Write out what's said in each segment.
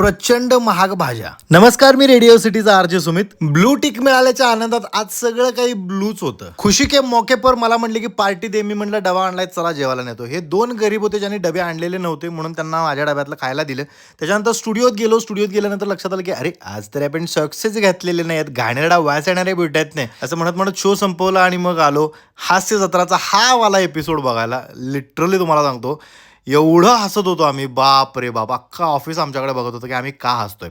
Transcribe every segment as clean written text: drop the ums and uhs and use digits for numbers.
प्रचंड महाग भाज्या. नमस्कार, मी रेडिओ सिटीचा आरजे सुमित. ब्लू टिक मिळाल्याच्या आनंदात आज सगळं काही ब्लूच होतं. खुशी के मौके पर मला म्हणले की पार्टी दे. मी म्हणलं डबा आणलाय, चला जेवायला नेतो. हे दोन गरीब होते ज्यांनी डबे आणलेले नव्हते म्हणून त्यांना माझ्या डब्यातलं खायला दिलं. त्याच्यानंतर स्टुडिओत गेल्यानंतर लक्षात आलं की अरे आज तर आपण सक्सेस घातलेले नाही आहेत, घाणेरडा वास येणारे भेटत नाही. असं म्हणत शो संपवला आणि मग आलो हास्य जत्राचा हा वाला एपिसोड बघायला. लिटरली तुम्हाला सांगतो एवढं हसत होतो आम्ही, बाप रे बाप. अख्खा ऑफिस आमच्याकडे बघत होतं की आम्ही का हसतोय.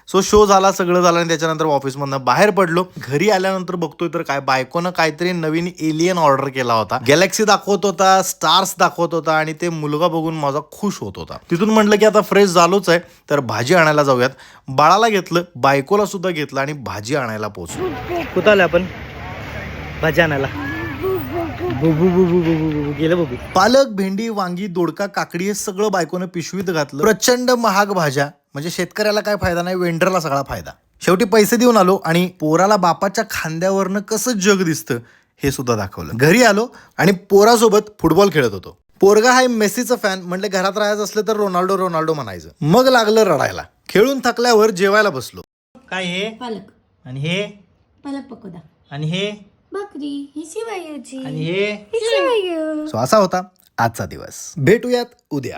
सो शो झाला, सगळं झालं आणि त्याच्यानंतर ऑफिसमधनं बाहेर पडलो. घरी आल्यानंतर बघतोय तर काय, बायकोनं काहीतरी नवीन एलियन ऑर्डर केला होता. गॅलेक्सी दाखवत होता, स्टार्स दाखवत होता आणि ते मुलगा बघून माझा खुश होत होता. तिथून म्हटलं की आता फ्रेश झालोच आहे तर भाजी आणायला जाऊयात. बाळाला घेतलं, बायकोला सुद्धा घेतलं आणि भाजी आणायला पोहोचलो. कुठं आलं आपण भाजी आणायला? गेलं बघू. पालक, भेंडी, वांगी, दोडका, काकडी हे सगळं बायकोनं पिशवीत घातलं. प्रचंड महाग भाज्या म्हणजे शेतकऱ्याला काय फायदा नाही, वेंडरला सगळा फायदा. शेवटी पैसे देऊन आलो आणि पोराला बापाच्या खांद्यावरनं कसं जग दिसतं हे सुद्धा दाखवलं. घरी आलो आणि पोरासोबत फुटबॉल खेळत होतो. पोरगा हाय मेसीचा फॅन. म्हणलं घरात राहायचं असलं तर रोनाल्डो रोनाल्डो म्हणायचं. मग लागलं रडायला. खेळून थकल्यावर जेवायला बसलो. काय हे? पालक. आणि हे? पालक पकोडा. आणि हे? भाकरी. ही शिवायची. आणि हे? ही शिवाय. सो असा होता आजचा दिवस. भेटूयात उद्या.